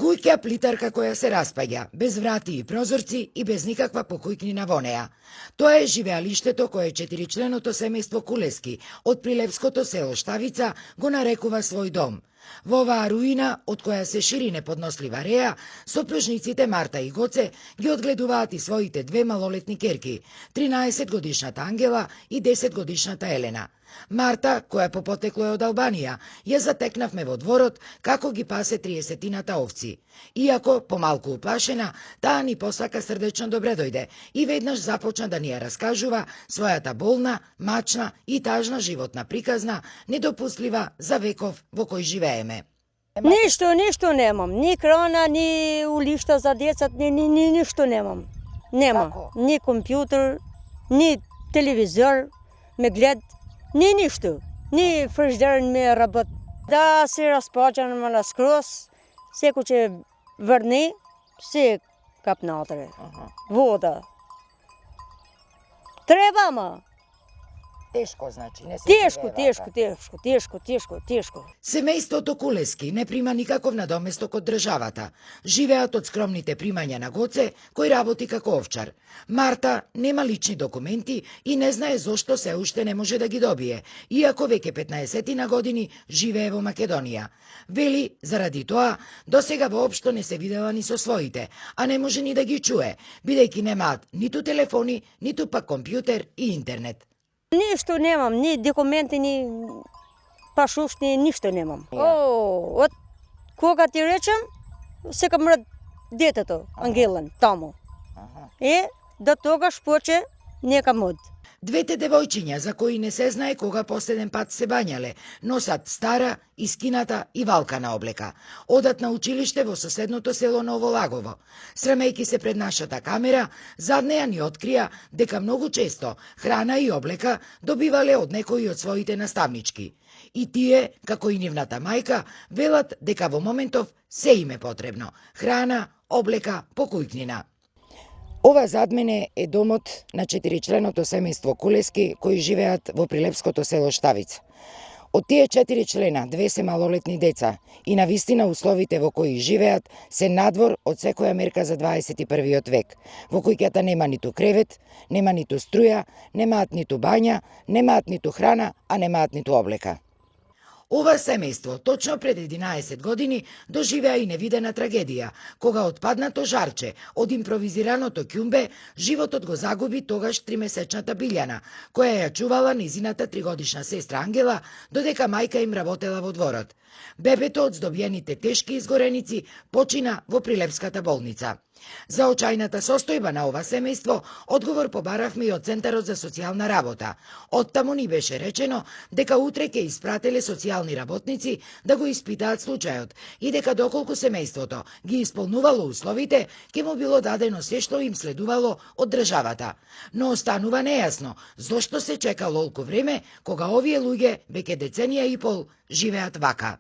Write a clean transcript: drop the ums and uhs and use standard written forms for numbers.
Куќа плитарка која се распаѓа, без врати и прозорци и без никаква покојкнина во неа. Тоа е живеалиштето кое четиричленото семејство Кулески од прилепското село Штавица го нарекува свој дом. Во оваа руина, од која се шири неподнослива реа, сопружниците Марта и Гоце ги одгледуваат и своите две малолетни керки, 13 годишната Ангела и 10 годишната Елена. Марта, која по потекло е од Албанија, ја затекнавме во дворот како ги пасе 30-тината овци. Иако помалку уплашена, таа ни посака срдечно добре дојде и веднаш започна да ни ја раскажува својата болна, мачна и тажна животна приказна, недопустлива за веков во кој живееме. Ништо немам. Ни крана, ни улишта за децата, ни ништо немам. Нема. Ни компјутер, ни телевизор, ме глед, ни ништо. Ни фриждер ме работ. Да се разпочнеме на скрос, секој ќе врни, се капна отре. Вода. Треба, ма. Тешко, значи, не се Тешко. Семејството Кулески не прима никаков надоместок од државата. Живеат од скромните примања на Гоце, кој работи како овчар. Марта нема лични документи и не знае зошто се уште не може да ги добие, иако веќе 15 на години живее во Македонија. Вели, заради тоа, досега воопшто не се видела ни со своите, а не може ни да ги чуе, бидејќи немаат ниту телефони, ниту пак компјутер и интернет. Ништо немам, ни документи, ни пашушни, ништо немам. Од кога ти речем, сека мрат детето, Ангелен, таму. До тогаш поче нека мод. Двете девојчиња, за кои не се знае кога последен пат се бањале, носат стара, искината и валкана облека. Одат на училиште во соседното село Новолагово. Срамејки се пред нашата камера, зад неа ни открија дека многу често храна и облека добивале од некои од своите наставнички. И тие, како и нивната мајка, велат дека во моментов се им е потребно. Храна, облека, покојкнина. Ова зад мене е домот на четиричленото семејство Кулески, кои живеат во прилепското село Штавица. Од тие 4 члена, 2 се малолетни деца и на вистина условите во кои живеат се надвор од секоја мерка за 21. век. Во куќата нема ниту кревет, нема ниту струја, немаат ниту бања, немаат ниту храна, а немаат ниту облека. Ова семејство точно пред 11 години доживеа и невидена трагедија, кога од паднато жарче од импровизираното ќумбе животот го загуби тогаш 3-месечната Билјана, која ја чувала низината 3-годишна сестра Ангела, додека мајка им работела во дворот. Бебето од здобиените тешки изгореници почина во Прилепската болница. За очајната состојба на ова семејство одговор побаравме и од Центарот за социјална работа. Оттаму ни беше речено дека утре ќе испрателе социјални работници да го испитаат случајот и дека доколку семејството ги исполнувало условите, ќе му било дадено се што им следувало од државата. Но останува нејасно зошто се чека олку време кога овие луѓе веќе деценија и пол живеат вака.